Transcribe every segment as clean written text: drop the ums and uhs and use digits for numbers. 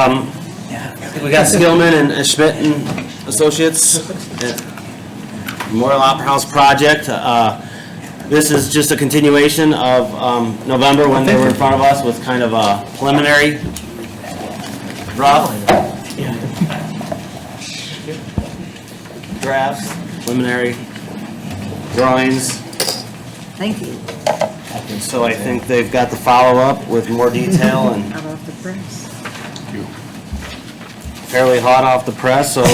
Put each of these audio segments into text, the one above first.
We got Skillman and Schmidt Associates, Memorial Opera House project. This is just a continuation of November when they were in front of us with kind of a preliminary drafts, preliminary drawings. Thank you. And so I think they've got the follow-up with more detail and Out of the press. fairly hot off the press, so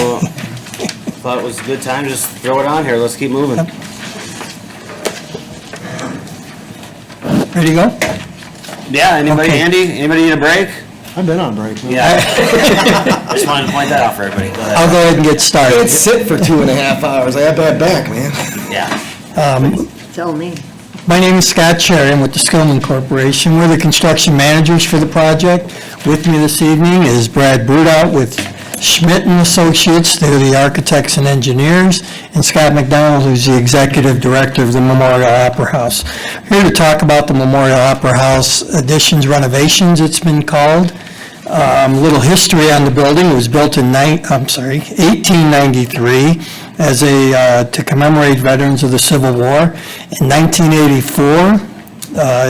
thought it was a good time to just throw it on here. Let's keep moving. Ready to go? Yeah, anybody, Okay. Andy, anybody need a break? I've been on break. Man. Yeah. I just wanted to point that out for everybody. Go I'll ahead. go ahead and get I started. can't sit for 2.5 hours. I have bad back, man. Yeah. Tell me. My name is Scott Cherry. I'm with the Skillman Corporation. We're the construction managers for the project. With me this evening is Brad Brudout with Schmidt Associates. They're the architects and engineers, and Scott McDonald, who's the executive director of the Memorial Opera House. Here to talk about the Memorial Opera House additions, renovations, it's been called. Little history on the building. It was built in 1893 as to commemorate veterans of the Civil War. In 1984,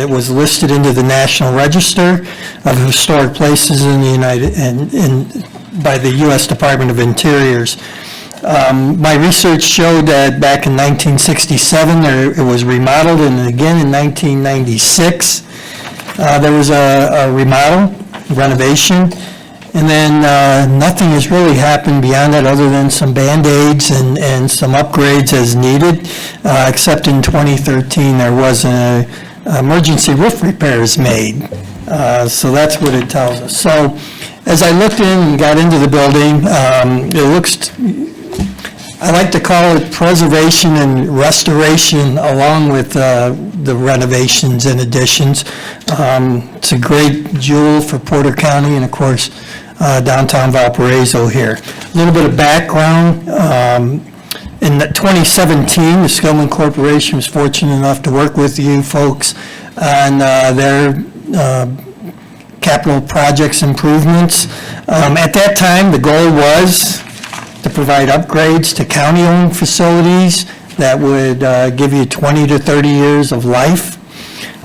it was listed into the National Register of Historic Places in the by the U.S. Department of Interiors. My research showed that back in 1967, it was remodeled, and again in 1996, there was a renovation, and then nothing has really happened beyond that other than some Band-Aids and some upgrades as needed, except in 2013 there was an emergency roof repairs made. So that's what it tells us. So as I looked in and got into the building, it looks, I like to call it preservation and restoration along with the renovations and additions. It's a great jewel for Porter County and, of course, downtown Valparaiso here. A little bit of background. In 2017, the Skillman Corporation was fortunate enough to work with you folks on their capital projects improvements. At that time, the goal was to provide upgrades to county-owned facilities that would give you 20 to 30 years of life.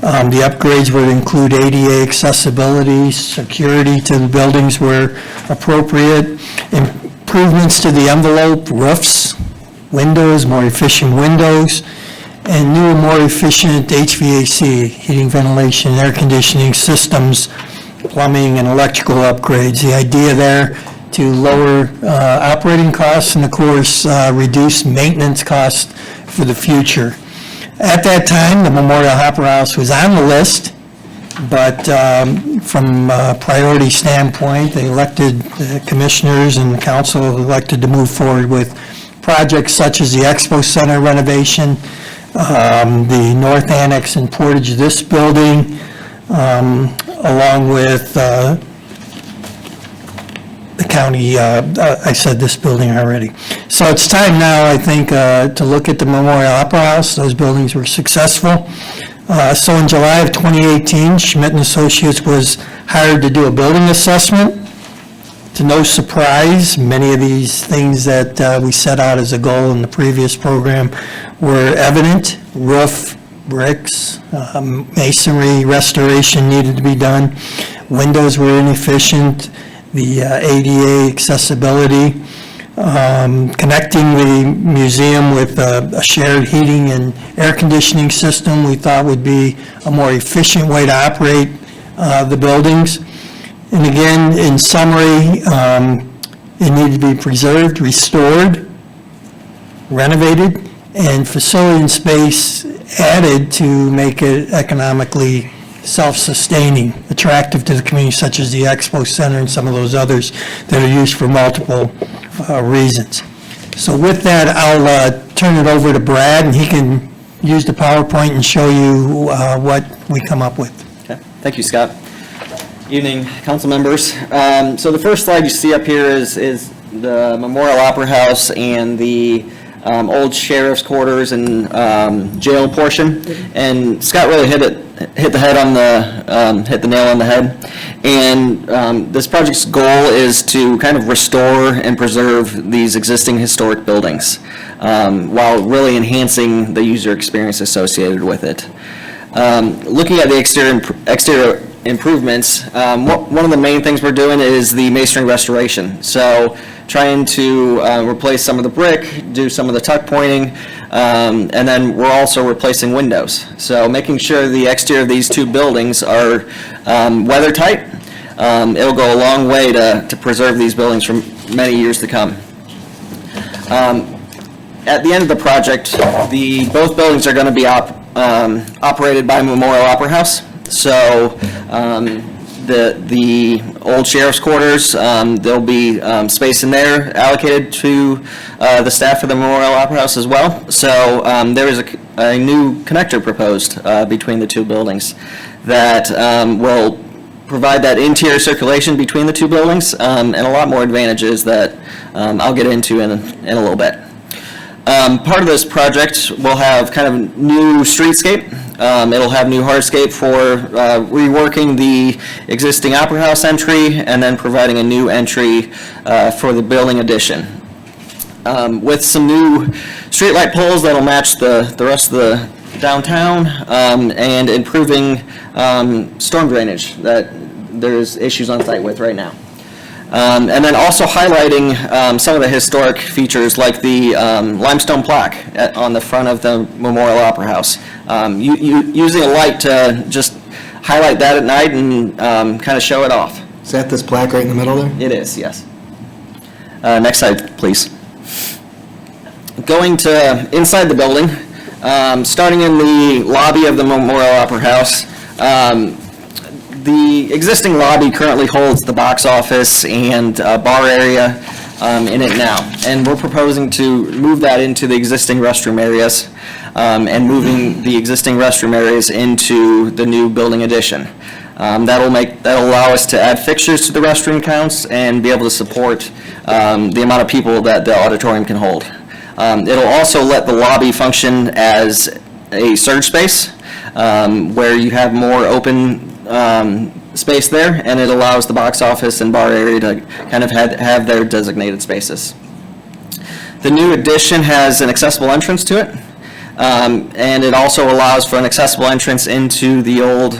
The upgrades would include ADA accessibility, security to the buildings where appropriate, improvements to the envelope, roofs, windows, more efficient windows, and new, more efficient HVAC, heating, ventilation, air conditioning systems, plumbing, and electrical upgrades. The idea there to lower operating costs and, of course, reduce maintenance costs for the future. At that time, the Memorial Opera House was on the list, but from a priority standpoint, the elected commissioners and the council elected to move forward with projects such as the Expo Center renovation, the North Annex and Portage of this building, along with the county, I said this building already. So it's time now, I think, to look at the Memorial Opera House. Those buildings were successful. So in July of 2018, Schmidt Associates was hired to do a building assessment. To no surprise, many of these things that we set out as a goal in the previous program were evident. Roof, bricks, masonry, restoration needed to be done. Windows were inefficient. The ADA accessibility, connecting the museum with a shared heating and air conditioning system we thought would be a more efficient way to operate the buildings. And again, in summary, it needed to be preserved, restored, renovated, and facility and space added to make it economically self-sustaining, attractive to the community, such as the Expo Center and some of those others that are used for multiple reasons. So with that, I'll turn it over to Brad, and he can use the PowerPoint and show you what we come up with. Okay. Thank you, Scott. Evening, council members. So the first slide you see up here is the Memorial Opera House and the old sheriff's quarters and jail portion. And Scott really hit hit the nail on the head. And this project's goal is to kind of restore and preserve these existing historic buildings while really enhancing the user experience associated with it. Looking at the exterior improvements, one of the main things we're doing is the masonry restoration. So trying to replace some of the brick, do some of the tuck pointing, and then we're also replacing windows. So making sure the exterior of these two buildings are weather tight. It'll go a long way to preserve these buildings for many years to come. At the end of the project, both buildings are going to be operated by Memorial Opera House. So the old sheriff's quarters, there'll be space in there allocated to the staff of the Memorial Opera House as well. So there is a new connector proposed between the two buildings that will provide that interior circulation between the two buildings and a lot more advantages that I'll get into in a little bit. Part of this project will have kind of new streetscape. It'll have new hardscape for reworking the existing Opera House entry and then providing a new entry for the building addition. With some new streetlight poles that'll match the rest of the downtown and improving storm drainage that there's issues on site with right now. And then also highlighting some of the historic features like the limestone plaque on the front of the Memorial Opera House. Using a light to just highlight that at night and kind of show it off. Is that this plaque right in the middle there? It is, yes. Next slide, please. Going to inside the building, starting in the lobby of the Memorial Opera House. The existing lobby currently holds the box office and bar area in it now. And we're proposing to move that into the existing restroom areas and moving the existing restroom areas into the new building addition. That'll allow us to add fixtures to the restroom counts and be able to support the amount of people that the auditorium can hold. It'll also let the lobby function as a surge space where you have more open space there, and it allows the box office and bar area to kind of have their designated spaces. The new addition has an accessible entrance to it, and it also allows for an accessible entrance into the old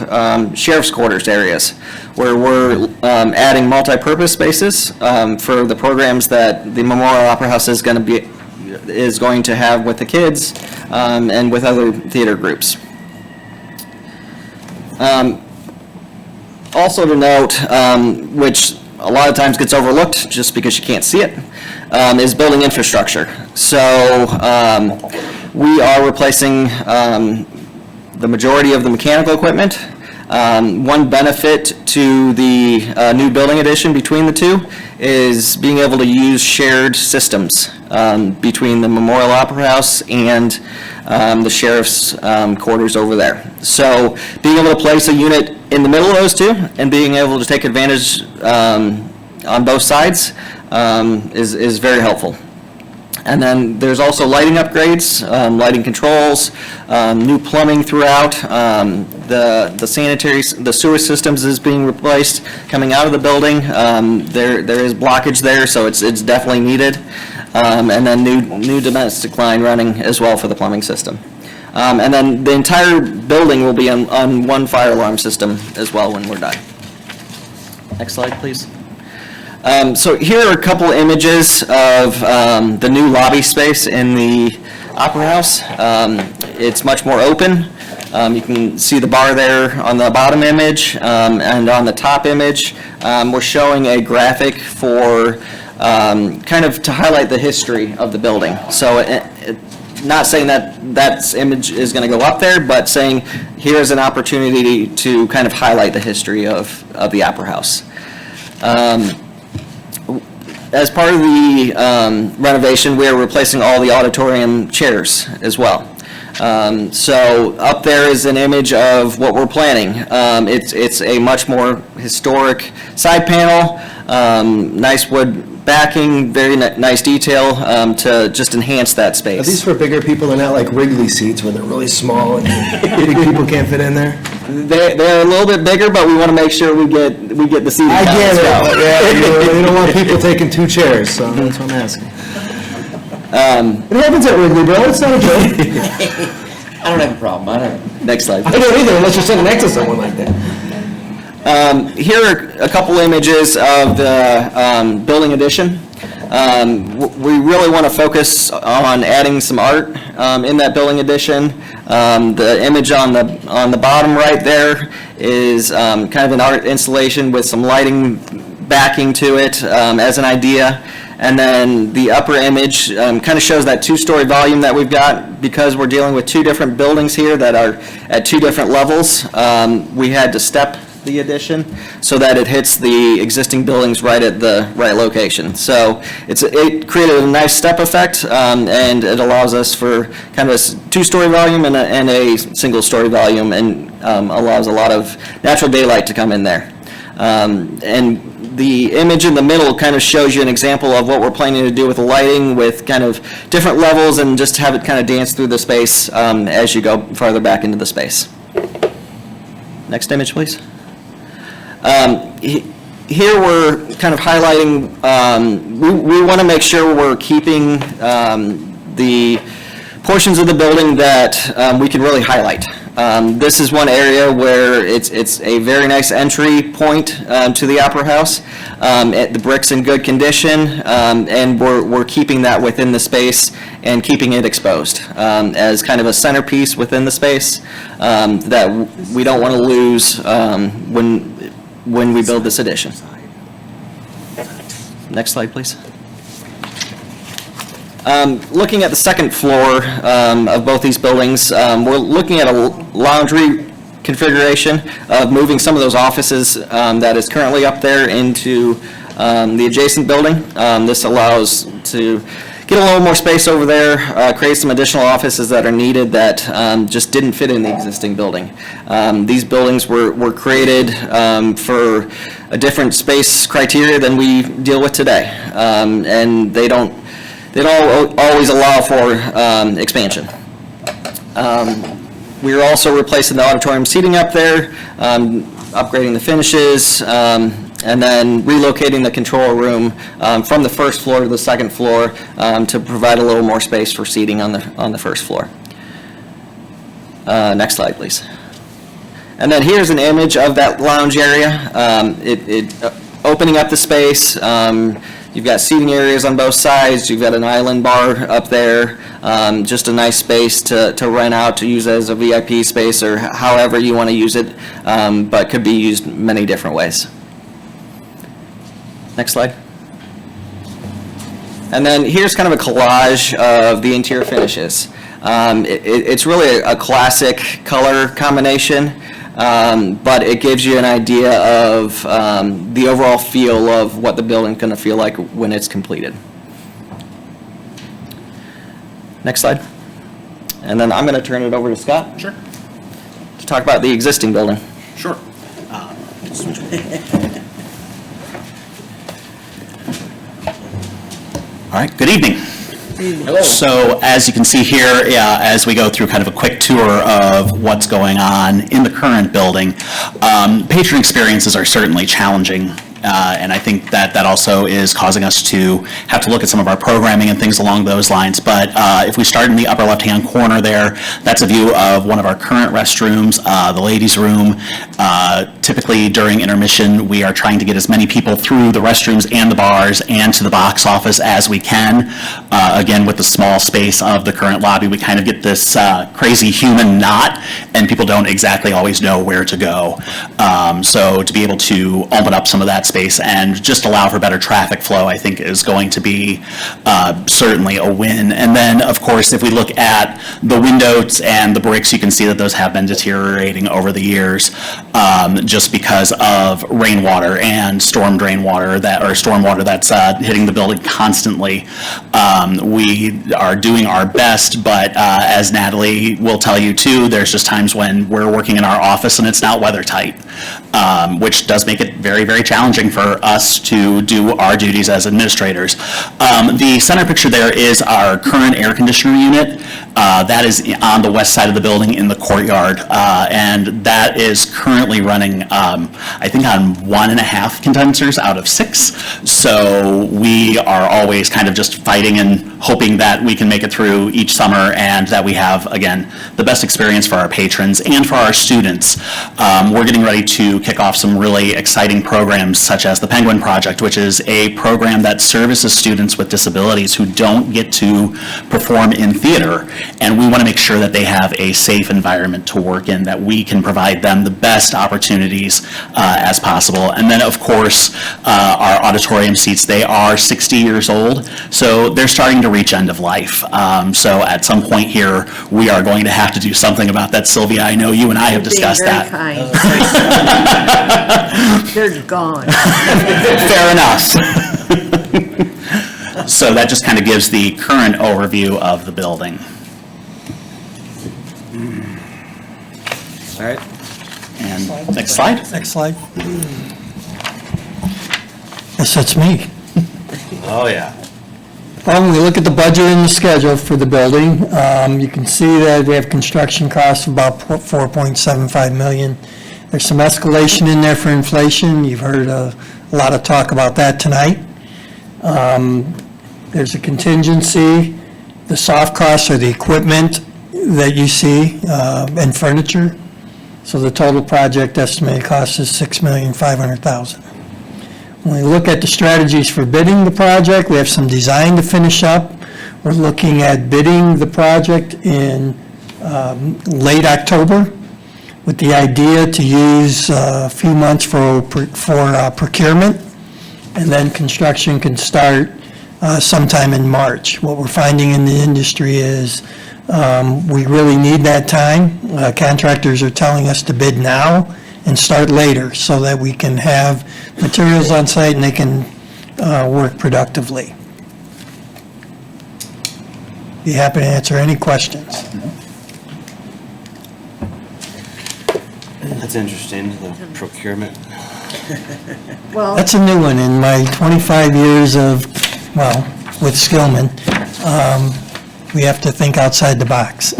sheriff's quarters areas, where we're adding multi-purpose spaces for the programs that the Memorial Opera House is going to have with the kids and with other theater groups. Also to note, which a lot of times gets overlooked just because you can't see it, is building infrastructure. So we are replacing the majority of the mechanical equipment. One benefit to the new building addition between the two is being able to use shared systems between the Memorial Opera House and the sheriff's quarters over there. So being able to place a unit in the middle of those two and being able to take advantage on both sides is very helpful. And then there's also lighting upgrades, lighting controls, new plumbing throughout. The sewer systems is being replaced coming out of the building. There is blockage there, so it's definitely needed. And then new domestic line running as well for the plumbing system. And then the entire building will be on one fire alarm system as well when we're done. Next slide, please. So here are a couple images of the new lobby space in the Opera House. It's much more open. You can see the bar there on the bottom image, and on the top image, we're showing a graphic for kind of to highlight the history of the building. So not saying that image is going to go up there, but saying here's an opportunity to kind of highlight the history of the Opera House. As part of the renovation, we are replacing all the auditorium chairs as well. So up there is an image of what we're planning. It's a much more historic side panel nice wood backing, very nice detail to just enhance that space. Are these for bigger people? They're not like Wrigley seats where they're really small and big people can't fit in there? They're a little bit bigger, but we want to make sure we get the seating. I count get as it, well. but yeah, you don't want people taking 2 chairs, so that's what I'm asking. It happens at Wrigley, bro, it's not a joke. I don't have a problem, I don't. Next slide. I don't either, unless you're sitting next to someone like that. Here are a couple images of the building addition. We really want to focus on adding some art in that building addition. The image on the bottom right there is kind of an art installation with some lighting backing to it as an idea. And then the upper image kind of shows that 2-story volume that we've got. Because we're dealing with 2 different buildings here that are at 2 different levels, we had to step the addition so that it hits the existing buildings right at the right location. So it created a nice step effect, and it allows us for kind of a 2-story volume and a single-story volume, and allows a lot of natural daylight to come in there. And the image in the middle kind of shows you an example of what we're planning to do with the lighting, with kind of different levels, and just have it kind of dance through the space as you go farther back into the space. Next image, please. Here we're kind of highlighting, we want to make sure we're keeping the portions of the building that we can really highlight. This is one area where it's a very nice entry point to the Opera House. The brick's in good condition, and we're keeping that within the space and keeping it exposed as kind of a centerpiece within the space that we don't want to lose when we build this addition. Next slide, please. Looking at the second floor of both these buildings, we're looking at a laundry configuration of moving some of those offices that is currently up there into the adjacent building. This allows to get a little more space over there, create some additional offices that are needed that just didn't fit in the existing building. These buildings were created for a different space criteria than we deal with today, and they don't always allow for expansion. We are also replacing the auditorium seating up there, upgrading the finishes, and then relocating the control room from the first floor to the second floor to provide a little more space for seating on the first floor. Next slide, please. And then here's an image of that lounge area. Opening up the space. You've got seating areas on both sides. You've got an island bar up there. Just a nice space to rent out, to use as a VIP space or however you want to use it, but could be used many different ways. Next slide. And then here's kind of a collage of the interior finishes. It's really a classic color combination, but it gives you an idea of the overall feel of what the building's going to feel like when it's completed. Next slide. And then I'm going to turn it over to Scott. Sure. To talk about the existing building. Sure. All right, good evening. Hello. So as you can see here, as we go through kind of a quick tour of what's going on in the current building, patron experiences are certainly challenging. And I think that also is causing us to have to look at some of our programming and things along those lines. But if we start in the upper left-hand corner there, that's a view of one of our current restrooms, the ladies' room. Typically during intermission, we are trying to get as many people through the restrooms and the bars and to the box office as we can. Again, with the small space of the current lobby, we kind of get this crazy human knot, and people don't exactly always know where to go. So to be able to open up some of that space and just allow for better traffic flow, I think is going to be certainly a win. And then, of course, if we look at the windows and the bricks, you can see that those have been deteriorating over the years just because of rainwater and storm drain water stormwater that's hitting the building constantly. We are doing our best, but as Natalie will tell you too, there's just times when we're working in our office and it's not weather tight, which does make it very, very challenging challenging for us to do our duties as administrators. The center picture there is our current air conditioner unit. That is on the west side of the building in the courtyard, and that is currently running, I think, on 1.5 condensers out of 6. So we are always kind of just fighting and hoping that we can make it through each summer and that we have, again, the best experience for our patrons and for our students. We're getting ready to kick off some really exciting programs such as the Penguin Project, which is a program that services students with disabilities who don't get to perform in theater. And we want to make sure that they have a safe environment to work in, that we can provide them the best opportunities as possible. And then, of course, our auditorium seats, they are 60 years old, so they're starting to reach end of life. So at some point here, we are going to have to do something about that. Sylvia, I know you and I have discussed that. Being very kind. They're gone. Fair enough. So that just kind of gives the current overview of the building. All right. And next slide. Next slide. Yes, that's me. Oh, yeah. Well, when we look at the budget and the schedule for the building, you can see that we have construction costs of about $4.75 million. There's some escalation in there for inflation. You've heard a lot of talk about that tonight. There's a contingency. The soft costs are the equipment that you see and furniture. So the total project estimated cost is $6,500,000. When we look at the strategies for bidding the project, we have some design to finish up. We're looking at bidding the project in late October with the idea to use a few months for procurement, and then construction can start sometime in March. What we're finding in the industry is we really need that time. Contractors are telling us to bid now and start later so that we can have materials on site and they can work productively. Be happy to answer any questions. That's interesting, the procurement. Well, That's a new one in my 25 years of, well, with Skillman. We have to think outside the box.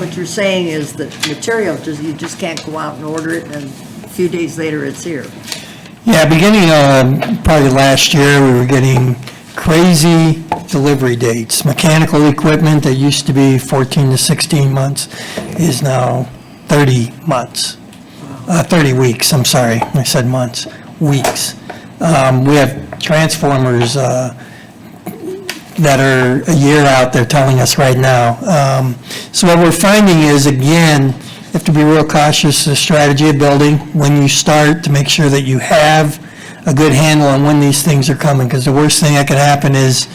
what you're saying is that material, you just can't go out and order it and a few days later it's here. Yeah, beginning probably last year, we were getting crazy delivery dates. Mechanical equipment that used to be 14 to 16 months is now 30 months. 30 weeks, I'm sorry, I said months, weeks. We have transformers that are a year out, they're telling us right now. So what we're finding is, again, you have to be real cautious, the strategy of building, when you start, to make sure that you have a good handle on when these things are coming, because the worst thing that could happen is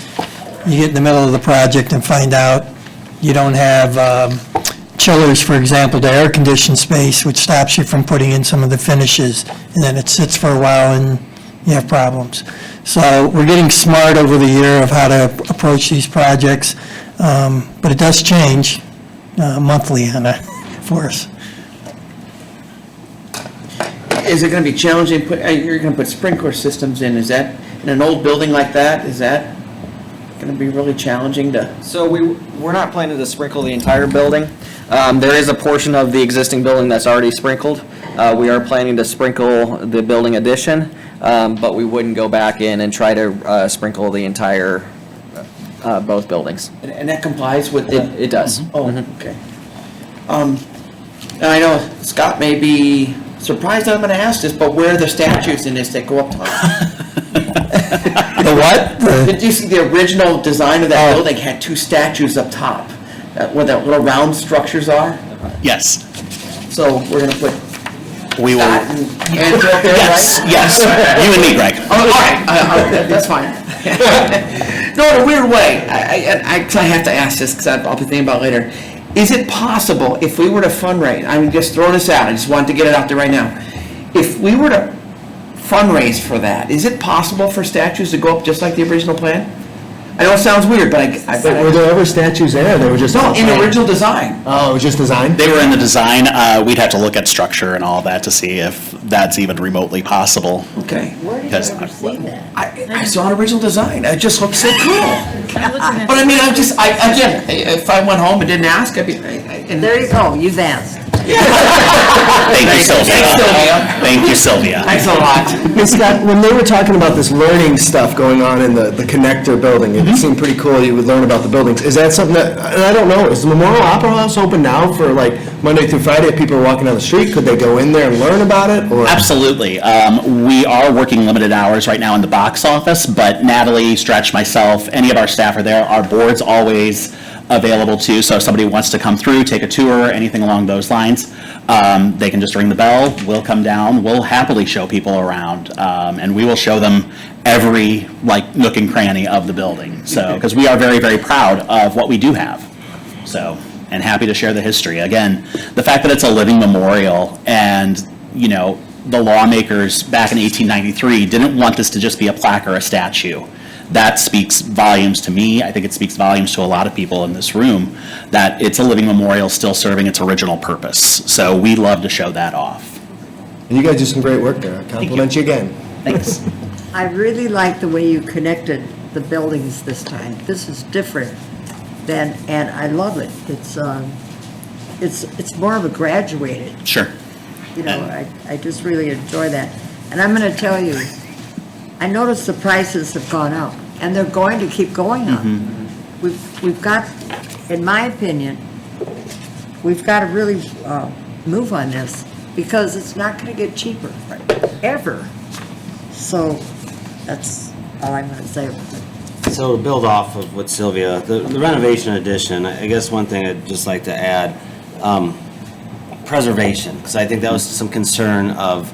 you get in the middle of the project and find out you don't have chillers, for example, to air condition space, which stops you from putting in some of the finishes, and then it sits for a while and you have problems. So we're getting smart over the year of how to approach these projects, but it does change monthly for us. Is it going to be challenging, you're going to put sprinkler systems in, is that, in an old building like that, is that going to be really challenging to? So we're not planning to sprinkle the entire building. There is a portion of the existing building that's already sprinkled. We are planning to sprinkle the building addition, but we wouldn't go back in and try to sprinkle the entire, both buildings. And that complies with the? It does. Oh, okay. And I know Scott may be surprised that I'm going to ask this, but where are the statues in this that go up top? The what? Did you see the original design of that building had two statues up top, where the little round structures are? Yes. So we're going to put We will. Scott and Andrew up there, Yes, right? yes. You and me, Greg. Oh, all right, that's fine. No, in a weird way, I have to ask this because I'll be thinking about it later. Is it possible, if we were to fundraise, I'm just throwing this out, I just wanted to get it out there right now. If we were to fundraise for that, is it possible for statues to go up just like the original plan? I know it sounds weird, but Were there ever statues there? They were just. no, in the original design. Oh, it was just designed? They were in the design. We'd have to look at structure and all that to see if that's even remotely possible. Okay. Where did you Because- ever see that? I saw an original design. It just looked so cool. But I mean, again, if I went home and didn't ask, I'd be. There you go, you've asked. Thank you, Sylvia. Thanks, Sylvia. Thank you, Sylvia. Thanks a lot. Hey, Scott, when they were talking about this learning stuff going on in the connector building, it seemed pretty cool you would learn about the buildings. Is that something that, and I don't know, is the Memorial Opera House open now for like Monday through Friday if people are walking down the street? Could they go in there and learn about it, or? Absolutely. We are working limited hours right now in the box office, but Natalie, Stretch, myself, any of our staff are there. Our board's always available too, so if somebody wants to come through, take a tour, anything along those lines, they can just ring the bell, we'll come down, we'll happily show people around, and we will show them every like nook and cranny of the building, so, because we are very, very proud of what we do have, so, and happy to share the history. Again, the fact that it's a living memorial and, you know, the lawmakers back in 1893 didn't want this to just be a plaque or a statue. That speaks volumes to me. I think it speaks volumes to a lot of people in this room, that it's a living memorial still serving its original purpose. So we love to show that off. You guys do some great work there. I compliment you again. Thanks. I really like the way you connected the buildings this time. This is different than, and I love it. It's more of a graduated, Sure. you know, I just really enjoy that. And I'm gonna tell you, I noticed the prices have gone up, and they're going to keep going up. We've got, in my opinion, we've got to really move on this, because it's not going to get cheaper, ever. So, that's all I'm going to say about it. So to build off of what Sylvia, the renovation addition, I guess one thing I'd just like to add, preservation, because I think that was some concern of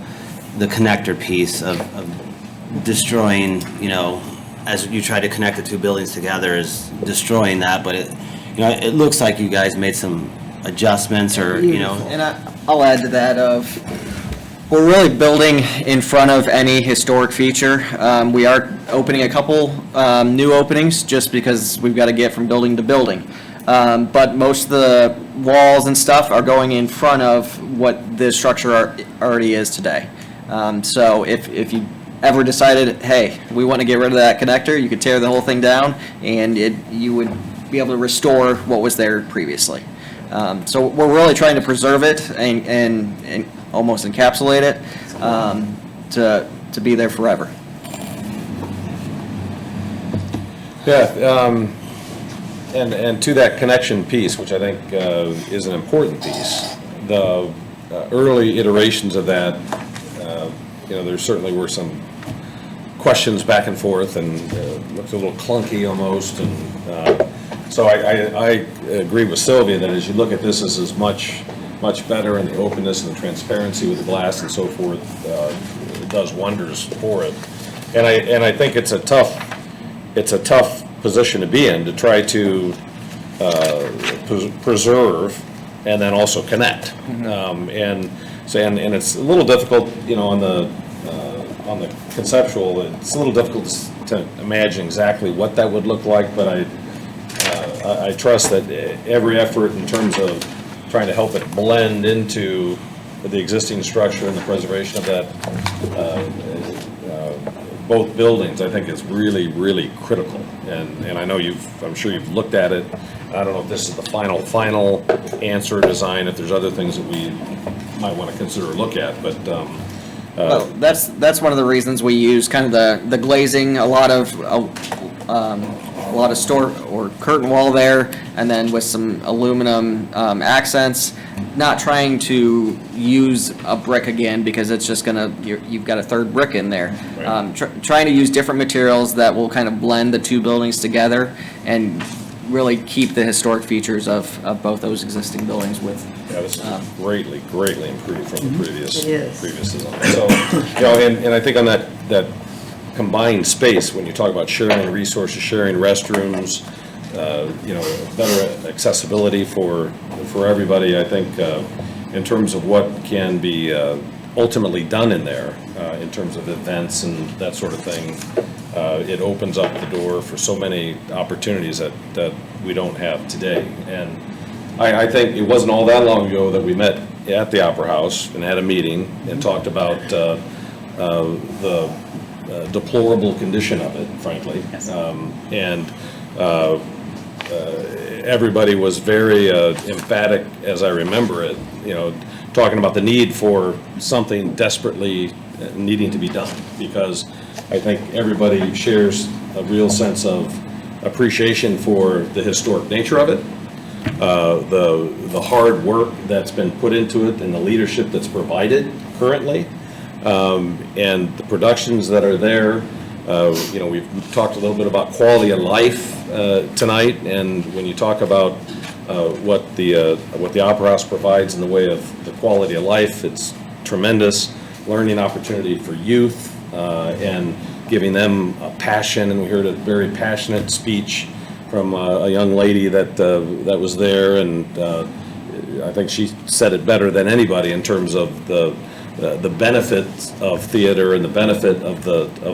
the connector piece of destroying, you know, as you try to connect the two buildings together, is destroying that, but it, you know, it looks like you guys made some adjustments, or, you know. And I'll add to that of, we're really building in front of any historic feature. We are opening a couple new openings just because we've got to get from building to building. But most of the walls and stuff are going in front of what the structure already is today. So if you ever decided, hey, we want to get rid of that connector, you could tear the whole thing down and you would be able to restore what was there previously. So we're really trying to preserve it and almost encapsulate it to be there forever. Yeah, and to that connection piece, which I think is an important piece, the early iterations of that, you know, there certainly were some questions back and forth, and looked a little clunky almost, and so I agree with Sylvia that as you look at this as much better, and the openness and the transparency with the glass and so forth, it does wonders for it. And I think it's a tough position to be in, to try to preserve and then also connect. And it's a little difficult, you know, on the conceptual, it's a little difficult to imagine exactly what that would look like, but I trust that every effort in terms of trying to help it blend into the existing structure and the preservation of that, both buildings, I think is really, really critical. And I know I'm sure you've looked at it. I don't know if this is the final answer design, if there's other things that we might want to consider or look at, but Well, that's one of the reasons we use kind of the glazing, a lot of store or curtain wall there, and then with some aluminum accents. Not trying to use a brick again, because it's just you've got a third brick in there. Right. Trying to use different materials that will kind of blend the two buildings together and really keep the historic features of both those existing buildings with. yeah, this is greatly improved from the previous design. So, you know, and I think on that combined space, when you talk about sharing resources, sharing restrooms, you know, better accessibility for everybody, I think in terms of what can be ultimately done in there, in terms of events and that sort of thing, it opens up the door for so many opportunities that we don't have today. And I think it wasn't all that long ago that we met at the Opera House and had a meeting and talked about the deplorable condition of it, frankly. Everybody was very emphatic, as I remember it, talking about the need for something desperately needing to be done, because I think everybody shares a real sense of appreciation for the historic nature of it, the hard work that's been put into it and the leadership that's provided currently, and the productions that are there. We've talked a little bit about quality of life tonight, and when you talk about what the Opera House provides in the way of the quality of life, it's tremendous learning opportunity for youth, and giving them a passion. And we heard a very passionate speech from a young lady that was there, and I think she said it better than anybody in terms of the benefits of theater and the benefit of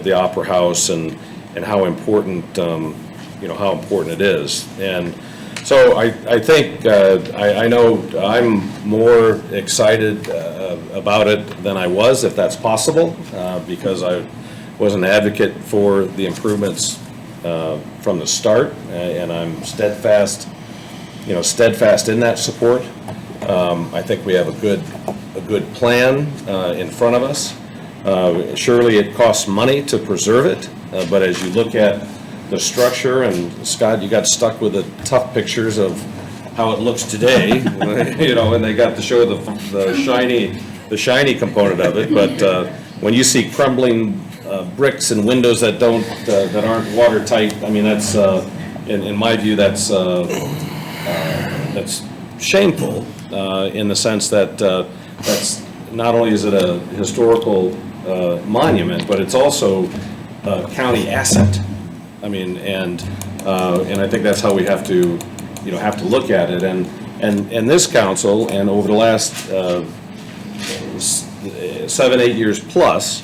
the Opera House, and how important how important it is. And so I think I know I'm more excited about it than I was, if that's possible, because I was an advocate for the improvements from the start, and I'm steadfast in that support. I think we have a good plan in front of us. Surely it costs money to preserve it, but as you look at the structure, and Scott, you got stuck with the tough pictures of how it looks today, and they got to show the shiny component of it, but when you see crumbling bricks and windows that aren't watertight, I mean, that's in my view, that's shameful, in the sense that that's not only is it a historical monument, but it's also a county asset. I mean, and I think that's how we have to look at it. And this council, and over the last 7-8 years plus,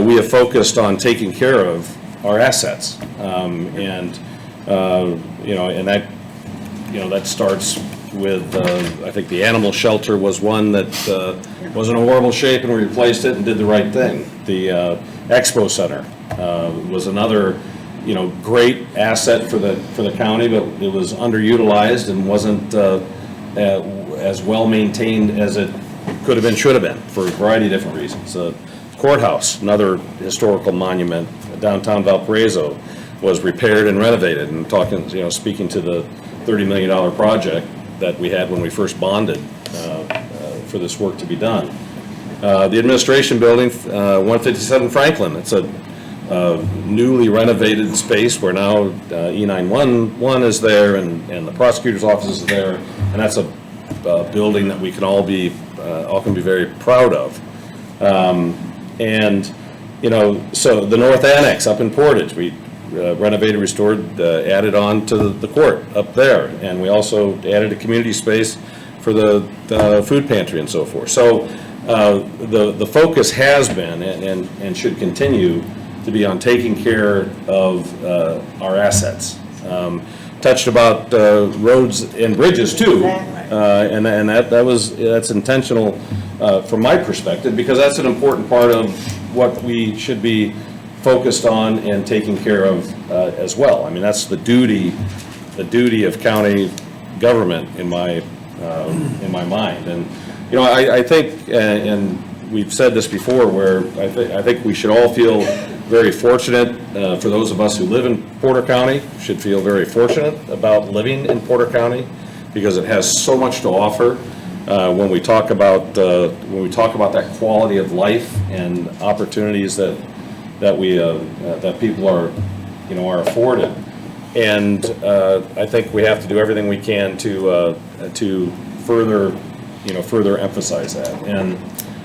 we have focused on taking care of our assets, and that starts with, I think the animal shelter was one that was in a horrible shape, and we replaced it and did the right thing. The Expo Center was another, great asset for the county, but it was underutilized and wasn't as well maintained as it could have been, should have been, for a variety of different reasons. Courthouse, another historical monument, downtown Valparaiso, was repaired and renovated. And speaking to the $30 million project that we had when we first bonded for this work to be done. The administration building, 157 Franklin, it's a newly renovated space where now E911 is there, and the prosecutor's office is there, and that's a building that we can all can be very proud of. So the North Annex up in Portage, we renovated, restored, added on to the court up there, and we also added a community space for the food pantry and so forth. So the focus has been and should continue to be on taking care of our assets. Touched about roads and bridges too, and that's intentional from my perspective, because that's an important part of what we should be focused on and taking care of as well. I mean, that's the duty of county government in my mind. And I think, and we've said this before, where I think we should all feel very fortunate. For those of us who live in Porter County, should feel very fortunate about living in Porter County, because it has so much to offer. When we talk about that quality of life and opportunities that people are afforded, and I think we have to do everything we can to further emphasize that. And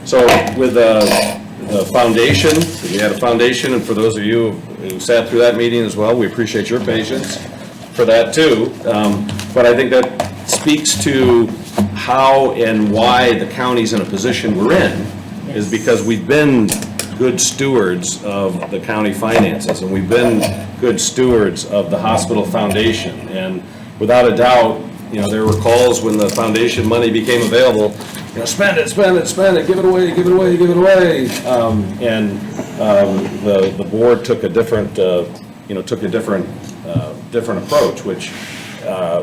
so with the foundation, we had a foundation, and for those of you who sat through that meeting as well, we appreciate your patience for that too. But I think that speaks to how and why the county's in a position we're in, is because we've been good stewards of the county finances, and we've been good stewards of the hospital foundation. And without a doubt, there were calls when the foundation money became available, spend it, spend it, spend it, give it away, give it away, give it away. The board took a different, different approach, which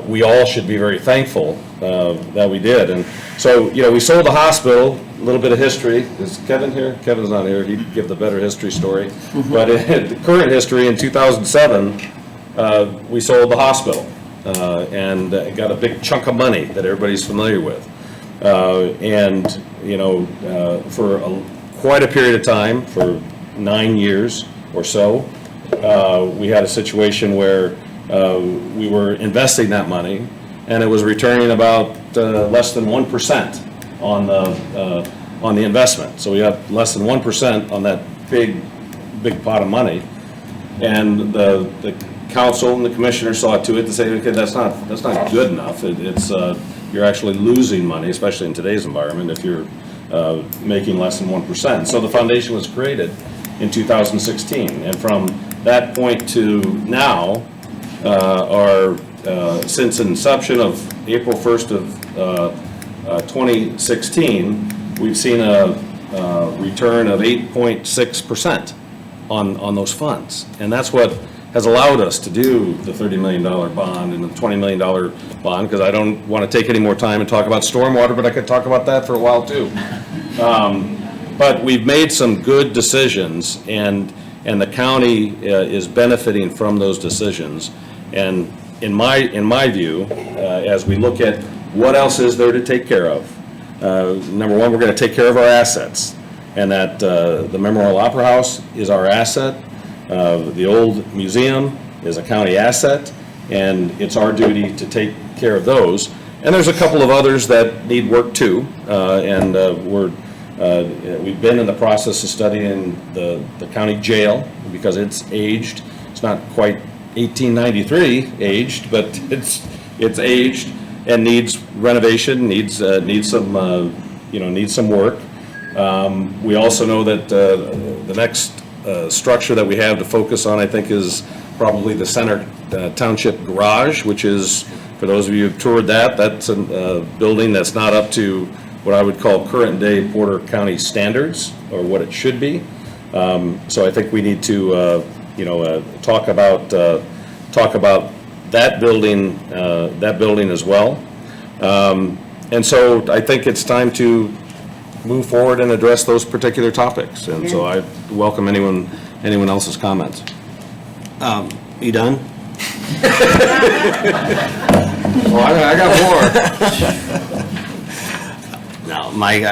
we all should be very thankful that we did. And so, we sold the hospital. A little bit of history. Is Kevin here? Kevin's not here. He'd give the better history story. But the current history, in 2007, we sold the hospital and got a big chunk of money that everybody's familiar with. For quite a period of time, for 9 years or so, we had a situation where we were investing that money, and it was returning about less than 1% on the investment. So we have less than 1% on that big pot of money. And the council and the commissioner saw to it to say, okay, that's not good enough. It's you're actually losing money, especially in today's environment, if you're making less than 1%. So the foundation was created in 2016, and from that point to now, since inception of April 1st of 2016, we've seen a return of 8.6% on those funds. And that's what has allowed us to do the $30 million bond and the $20 million bond, because I don't want to take any more time and talk about stormwater, but I could talk about that for a while too. But we've made some good decisions, and the county is benefiting from those decisions. And in my view, as we look at what else is there to take care of, number one, we're going to take care of our assets, and that the Memorial Opera House is our asset. The old museum is a county asset, and it's our duty to take care of those. And there's a couple of others that need work too, and we've been in the process of studying the county jail, because it's aged. It's not quite 1893 aged, but it's aged and needs renovation, needs some work. We also know that the next structure that we have to focus on, I think, is probably the Center Township Garage, which is, for those of you who've toured that's a building that's not up to what I would call current day Porter County standards, or what it should be. So I think we need to talk about that building as well. And so I think it's time to move forward and address those particular topics. And so I welcome anyone else's comments. You done? Well, I got more. No, Mike,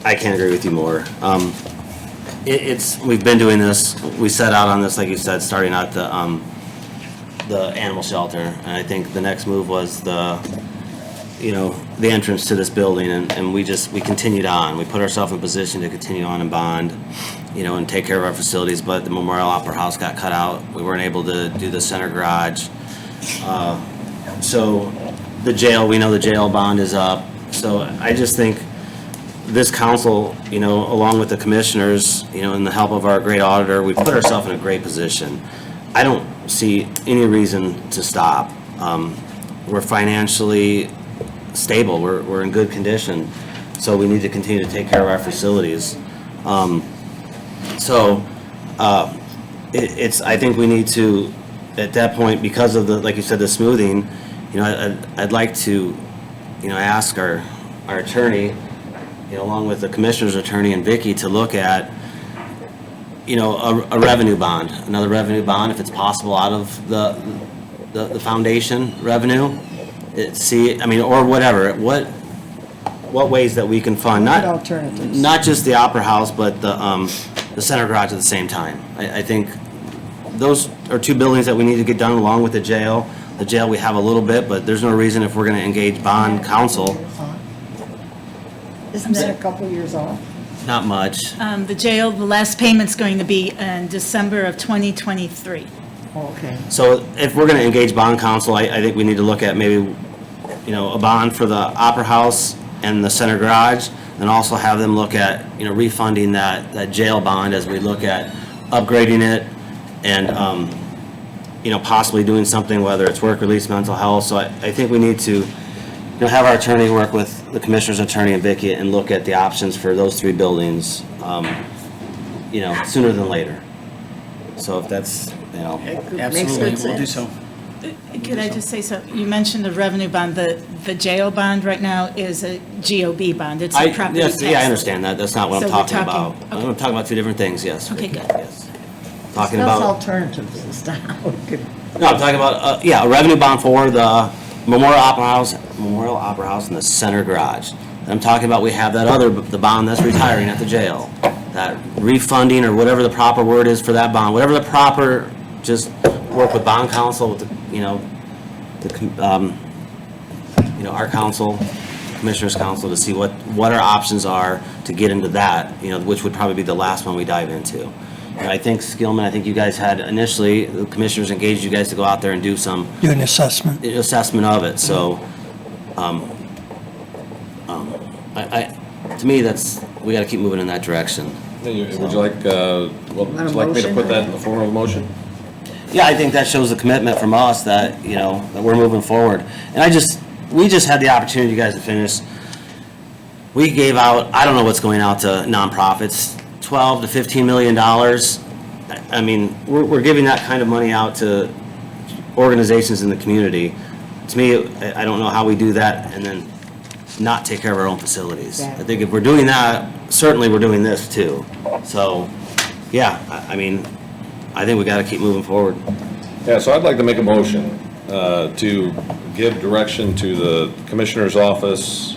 I can't agree with you more. We've been doing this, we set out on this, like you said, starting out the animal shelter, and I think the next move was the entrance to this building, and we continued on. We put ourselves in a position to continue on and bond, and take care of our facilities, but the Memorial Opera House got cut out. We weren't able to do the center garage. So the jail, we know the jail bond is up. So I just think this council, along with the commissioners, and the help of our great auditor, we put ourselves in a great position. I don't see any reason to stop. We're financially stable. We're in good condition. So we need to continue to take care of our facilities. I think we need to, at that point, because of like you said, the smoothing, I'd like to, ask our attorney, along with the commissioner's attorney and Vicky, to look at, a revenue bond, another revenue bond, if it's possible, out of the foundation revenue. Or whatever. What ways that we can fund, alternatives. Not just the Opera House, but the center garage at the same time. I think those are two buildings that we need to get done, along with the jail. The jail we have a little bit, but there's no reason, if we're going to engage bond counsel. Isn't that a couple years off? Not much. The jail, the last payment's going to be in December of 2023. Okay. So if we're going to engage bond counsel, I think we need to look at maybe, a bond for the Opera House and the center garage, and also have them look at, refunding that jail bond as we look at upgrading it and, possibly doing something, whether it's work release, mental health. So I think we need to, have our attorney work with the commissioner's attorney and Vicki and look at the options for those 3 buildings, sooner than later. So if that's, Makes good sense. Could I just say something? You mentioned the revenue bond. The jail bond right now is a GOB bond. It's a property tax. Yeah, I understand that. That's not what I'm So we're talking about. talking- I'm talking about 2 different things, yes. Okay, good. Yes. Talking That's about, alternatives and stuff. no, I'm talking about, a revenue bond for the Memorial Opera House and the Center Garage. And I'm talking about, we have the bond that's retiring at the jail. That refunding, or whatever the proper word is for that bond, whatever the proper, just work with bond counsel, with our council, commissioner's council, to see what our options are to get into that, which would probably be the last one we dive into. And I think Skillman, I think you guys had initially, the commissioners engaged you guys to go out there and do some Do an assessment. assessment of it, so, to me, we gotta keep moving in that direction. Would you like, would you like me to put that in the form of a motion? Yeah, I think that shows a commitment from us that, that we're moving forward. And we just had the opportunity, you guys, to finish. We gave out, I don't know what's going out to nonprofits, $12 to $15 million. I mean, we're giving that kind of money out to organizations in the community. To me, I don't know how we do that and then not take care of our own facilities. I think if we're doing that, certainly we're doing this too. So, yeah, I think we gotta keep moving forward. Yeah, so I'd like to make a motion to give direction to the Commissioner's office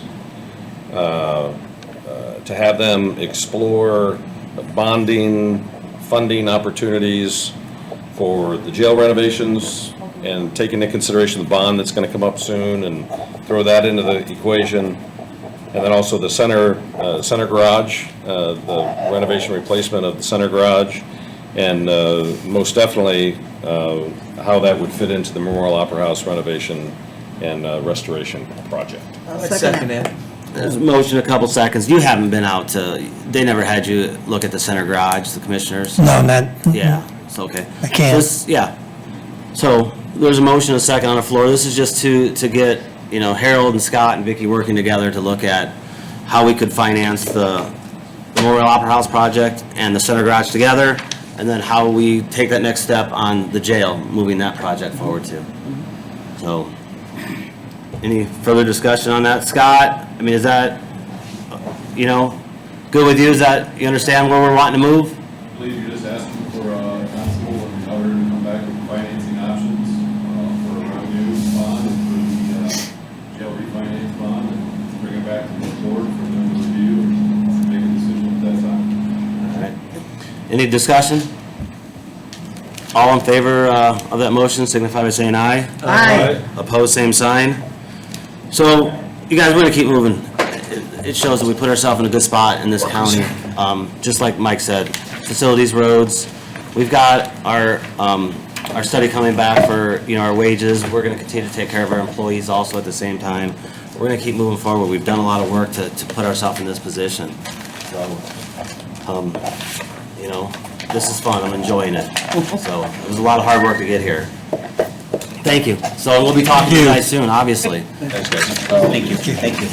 to have them explore bonding, funding opportunities for the jail renovations, and take into consideration the bond that's gonna come up soon, and throw that into the equation. And then also the center garage, the renovation replacement of the center garage, and most definitely how that would fit into the Memorial Opera House renovation and restoration project. Second it. There's a motion, a couple seconds. You haven't been out they never had you look at the center garage, the commissioners? No, not, Yeah, it's okay. I can't. Yeah. So there's a motion, a second on the floor. This is just to get, Harold and Scott and Vicki working together to look at how we could finance the Memorial Opera House project and the center garage together, and then how we take that next step on the jail, moving that project forward too. So, any further discussion on that? Scott, is that, good with you? Is that, you understand where we're wanting to move? I believe you're just asking for council and other to come back with financing options for a revenue bond and for the jail refinance bond, and bring it back to the board for them to review and make a decision at that time. All right. Any discussion? All in favor of that motion signify by saying aye. Aye. Opposed, same sign. So, you guys, we're gonna keep moving. It shows that we put ourselves in a good spot in this county. Just like Mike said, facilities, roads. We've got our study coming back for, our wages. We're gonna continue to take care of our employees also at the same time. We're gonna keep moving forward. We've done a lot of work to put ourselves in this position. So, this is fun. I'm enjoying it. So, it was a lot of hard work to get here. Thank you. So we'll be talking to you guys soon, obviously. Thanks, guys. Thank you. Thank you.